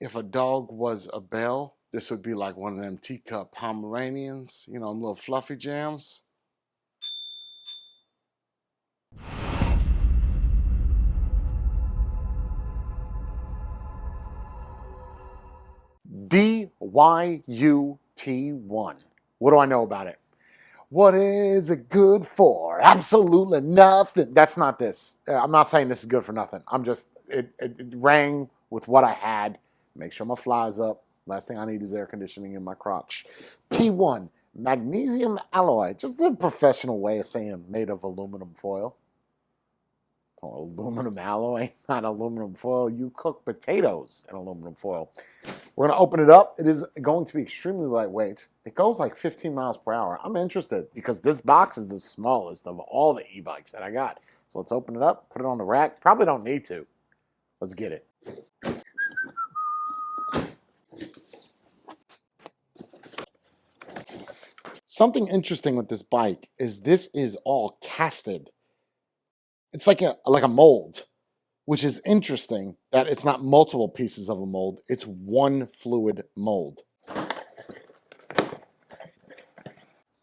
If a dog was a bell, this would be like one of them teacup Pomeranians, you know, them little fluffy jams. DYU T1. What do I know about it? What is it good for? Absolutely nothing. That's not this. I'm not saying this is good for nothing. I'm just, it rang with what I had. Make sure my fly's up. Last thing I need is air conditioning in my crotch. T1, magnesium alloy. Just a professional way of saying made of aluminum foil. Oh, aluminum alloy, not aluminum foil. You cook potatoes in aluminum foil. We're going to open it up. It is going to be extremely lightweight. It goes like 15 miles per hour. I'm interested because this box is the smallest of all the e-bikes that I got. So let's open it up, put it on the rack. Probably don't need to. Let's get it. Something interesting with this bike is this is all casted. It's like a mold, which is interesting that it's not multiple pieces of a mold. It's one fluid mold.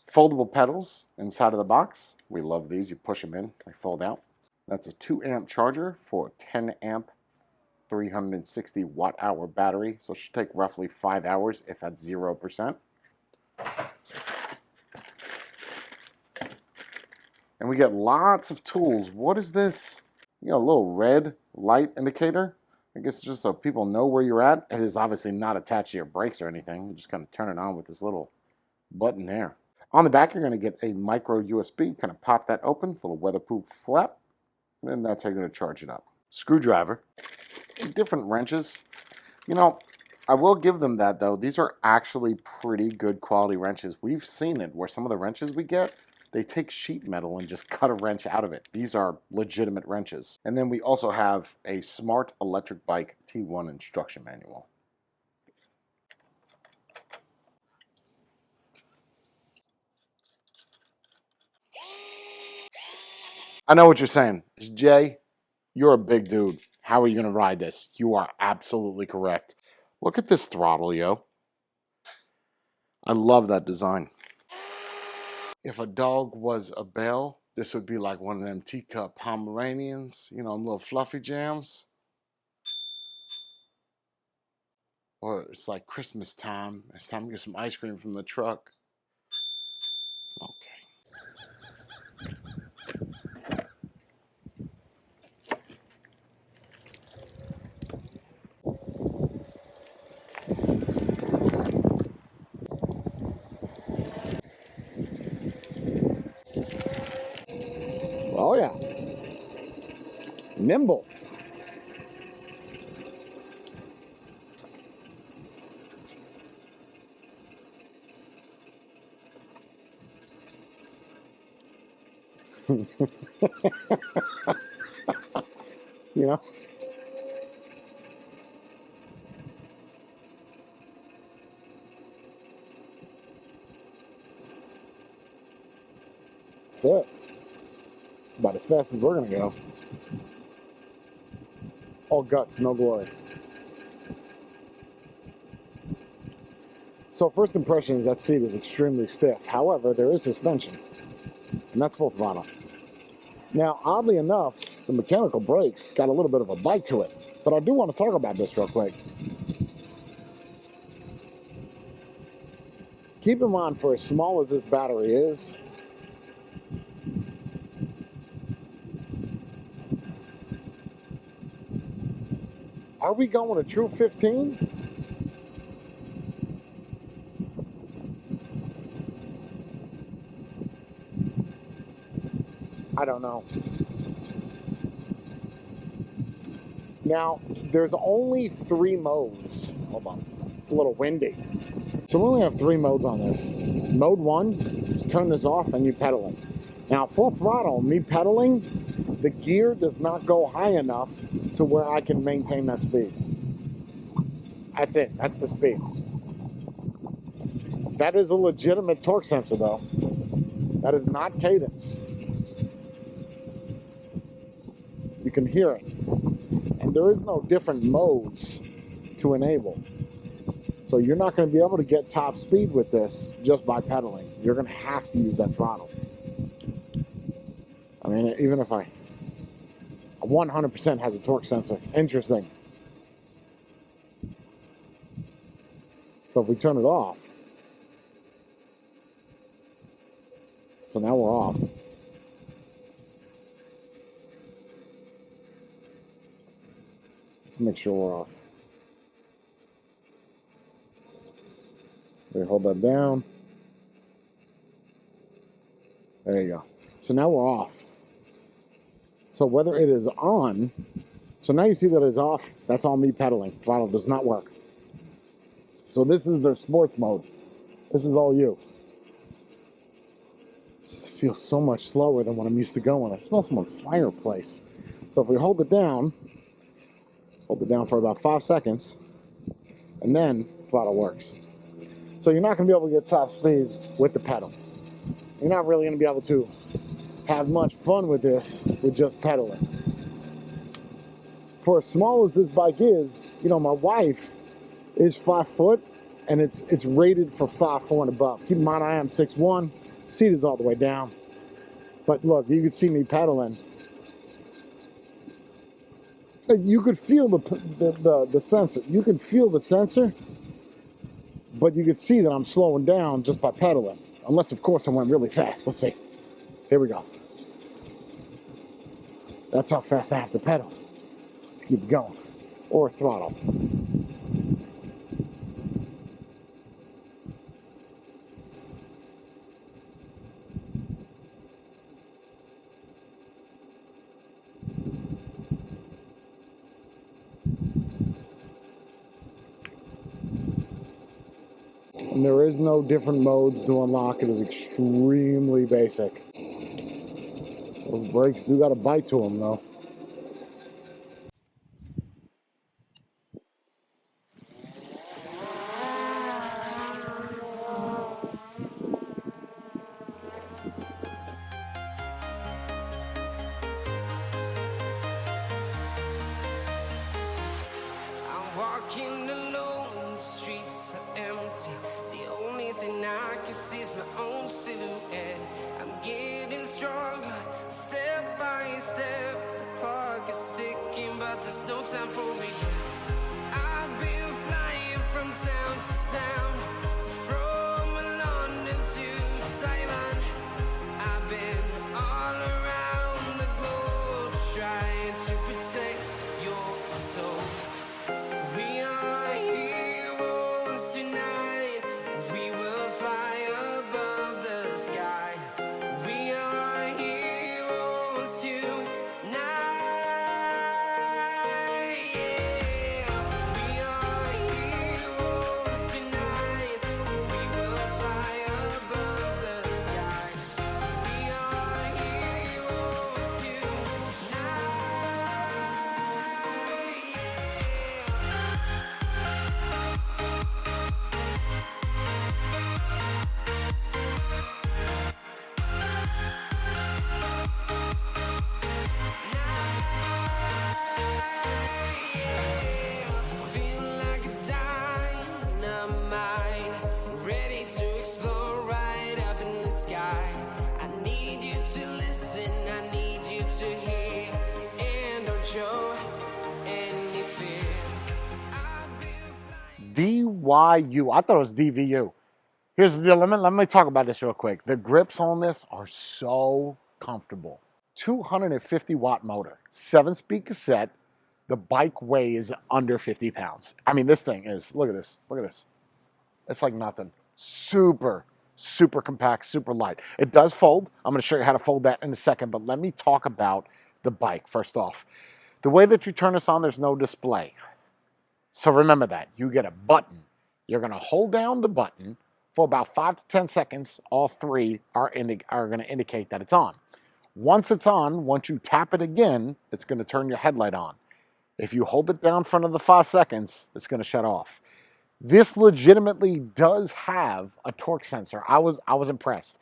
Foldable pedals inside of the box. We love these. You push them in, they fold out. That's a 2 amp charger for a 10 amp, 360 watt hour battery. So it should take roughly 5 hours if at 0%. And we get lots of tools. What is this? You got a little red light indicator. I guess just so people know where you're at. It is obviously not attached to your brakes or anything. You just kind of turn it on with this little button there. On the back, you're going to get a micro USB. Kind of pop that open, little weatherproof flap. And then that's how you're going to charge it up. Screwdriver. Different wrenches. You know, I will give them that though. These are actually pretty good quality wrenches. We've seen it where some of the wrenches we get, they take sheet metal and just cut a wrench out of it. These are legitimate wrenches. And then we also have a Smart Electric Bike T1 instruction manual. I know what you're saying. Jay, you're a big dude. How are you going to ride this? You are absolutely correct. Look at this throttle, yo. I love that design. If a dog was a bell, this would be like one of them teacup Pomeranians, you know, them little fluffy jams. Or it's like Christmas time. It's time to get some ice cream from the truck. Okay. Oh yeah. Nimble. You know? That's it. It's about as fast as we're going to go. All guts, no glory. So first impression is that seat is extremely stiff. However, there is suspension, and that's full throttle. Now, oddly enough, the mechanical brakes got a little bit of a bite to it, but I do want to talk about this real quick. Keep in mind, for as small as this battery is, are we going a true 15? I don't know. Now, there's only 3 modes. Hold on, it's a little windy. So we only have 3 modes on this. Mode 1 is turn this off and you pedal it. Now, full throttle, me pedaling, the gear does not go high enough to where I can maintain that speed. That's it, that's the speed. That is a legitimate torque sensor though. That is not cadence. You can hear it. And there is no different modes to enable. So you're not going to be able to get top speed with this just by pedaling. You're going to have to use that throttle. I mean, even if I 100% has a torque sensor. Interesting. So if we turn it off, so now we're off. Let's make sure we're off. We hold that down. There you go. So now we're off. So whether it is on, so now you see that it's off, that's all me pedaling. Throttle does not work. So this is their sports mode. This is all you. It just feels so much slower than what I'm used to going. I smell someone's fireplace. So if we hold it down for about 5 seconds, and then throttle works. So you're not going to be able to get top speed with the pedal. You're not really going to be able to have much fun with this with just pedaling. For as small as this bike is, you know, my wife is 5 foot and it's rated for 5'4" and above. Keep in mind I am 6'1", seat is all the way down. But look, you can see me pedaling. You could feel the sensor. You can feel the sensor, but you could see that I'm slowing down just by pedaling. Unless, of course, I went really fast. Let's see. Here we go. That's how fast I have to pedal. Let's keep going. Or throttle. And there is no different modes to unlock. It is extremely basic. Those brakes do got a bite to them, though. I'm walking alone, the streets are empty. The only thing I can see is my own silhouette. I'm getting stronger, step by step. The clock is ticking, but there's no time for regrets. I've been flying from town to town, from London to Taiwan. I've been all around the globe, trying to protect your soul. We are heroes tonight. We will fly above the sky. We are heroes tonight. Yeah. We are heroes tonight. We will fly above the sky. We are heroes tonight. Feel like a dynamite, ready to explode right up in the sky. I need you to listen, I need you to hear, and don't show any fear. I've been flying. DYU. I thought it was DVU. Here's the deal. Let me talk about this real quick. The grips on this are so comfortable. 250 watt motor, 7-speed cassette. The bike weighs under 50 pounds. I mean, this thing is, look at this. Look at this. It's like nothing. Super, super compact, super light. It does fold. I'm going to show you how to fold that in a second, but let me talk about the bike first off. The way that you turn this on, there's no display. So remember that. You get a button. You're going to hold down the button for about 5 to 10 seconds. All three are going to indicate that it's on. Once it's on, once you tap it again, it's going to turn your headlight on. If you hold it down in front of the 5 seconds, it's going to shut off. This legitimately does have a torque sensor. I was impressed.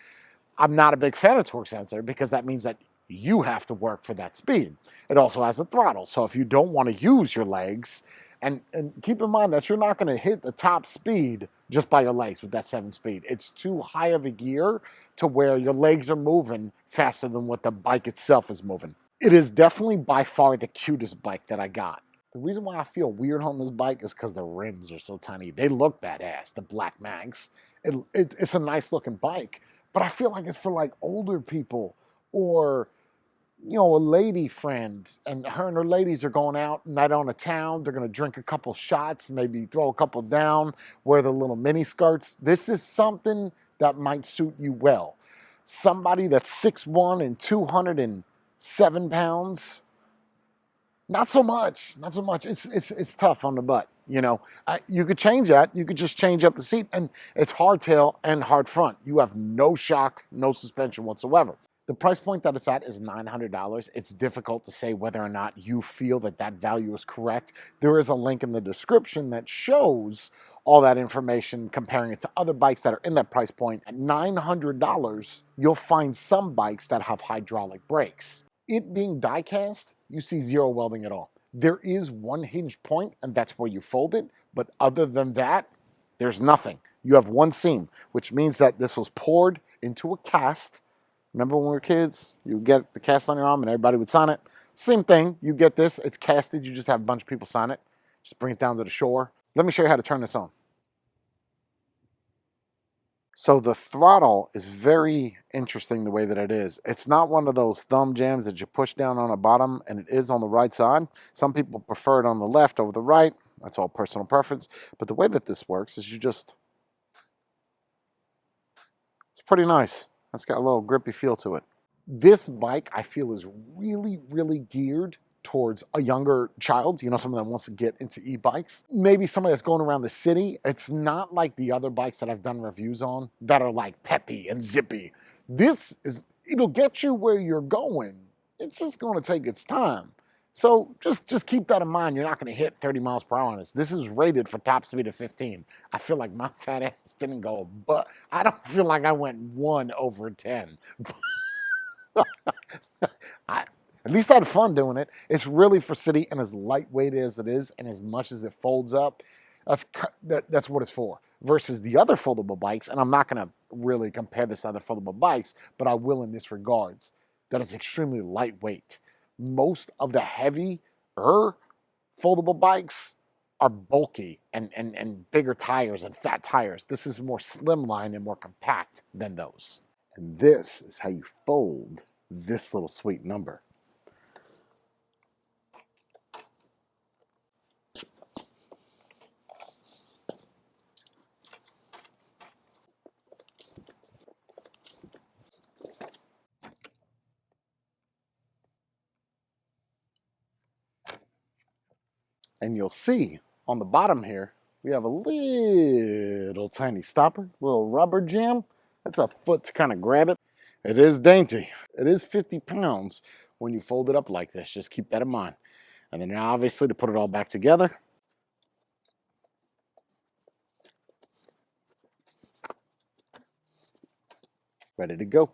I'm not a big fan of torque sensor because that means that you have to work for that speed. It also has a throttle. So if you don't want to use your legs, And keep in mind that you're not going to hit the top speed just by your legs with that 7-speed. It's too high of a gear to where your legs are moving faster than what the bike itself is moving. It is definitely by far the cutest bike that I got. The reason why I feel weird on this bike is because the rims are so tiny. They look badass, the black mags. It's a nice looking bike, but I feel like it's for like older people or, you know, a lady friend, and her ladies are going out night on a town. They're going to drink a couple shots, maybe throw a couple down, wear the little mini skirts. This is something that might suit you well. Somebody that's 6'1" and 207 pounds, not so much. Not so much. It's tough on the butt. You know, you could change that. You could just change up the seat, and it's hardtail and hard front. You have no shock, no suspension whatsoever. The price point that it's at is $900. It's difficult to say whether or not you feel that that value is correct. There is a link in the description that shows all that information, comparing it to other bikes that are in that price point. At $900, you'll find some bikes that have hydraulic brakes. It being die cast, you see zero welding at all. There is one hinge point, and that's where you fold it. But other than that, there's nothing. You have one seam, which means that this was poured into a cast. Remember when we were kids, you get the cast on your arm and everybody would sign it? Same thing, you get this, it's casted, you just have a bunch of people sign it. Just bring it down to the shore. Let me show you how to turn this on. So the throttle is very interesting the way that it is. It's not one of those thumb jams that you push down on the bottom, and it is on the right side. Some people prefer it on the left over the right. That's all personal preference. But the way that this works is it's pretty nice. It's got a little grippy feel to it. This bike, I feel, is really, really geared towards a younger child, you know, someone that wants to get into e-bikes. Maybe somebody that's going around the city. It's not like the other bikes that I've done reviews on that are like peppy and zippy. It'll get you where you're going. It's just going to take its time. So just keep that in mind. You're not going to hit 30 miles per hour on this. This is rated for top speed of 15. I feel like my fat ass didn't go, but I don't feel like I went 1 over 10. At least I had fun doing it. It's really for city, and as lightweight as it is, and as much as it folds up, that's what it's for. Versus the other foldable bikes, and I'm not going to really compare this to other foldable bikes, but I will in this regards, that it's extremely lightweight. Most of the heavier foldable bikes are bulky and bigger tires and fat tires. This is more slimline and more compact than those. And this is how you fold this little sweet number. And you'll see on the bottom here, we have a little tiny stopper, little rubber jam. That's a foot to kind of grab it. It is dainty. It is 50 pounds when you fold it up like this. Just keep that in mind. And then obviously to put it all back together, ready to go.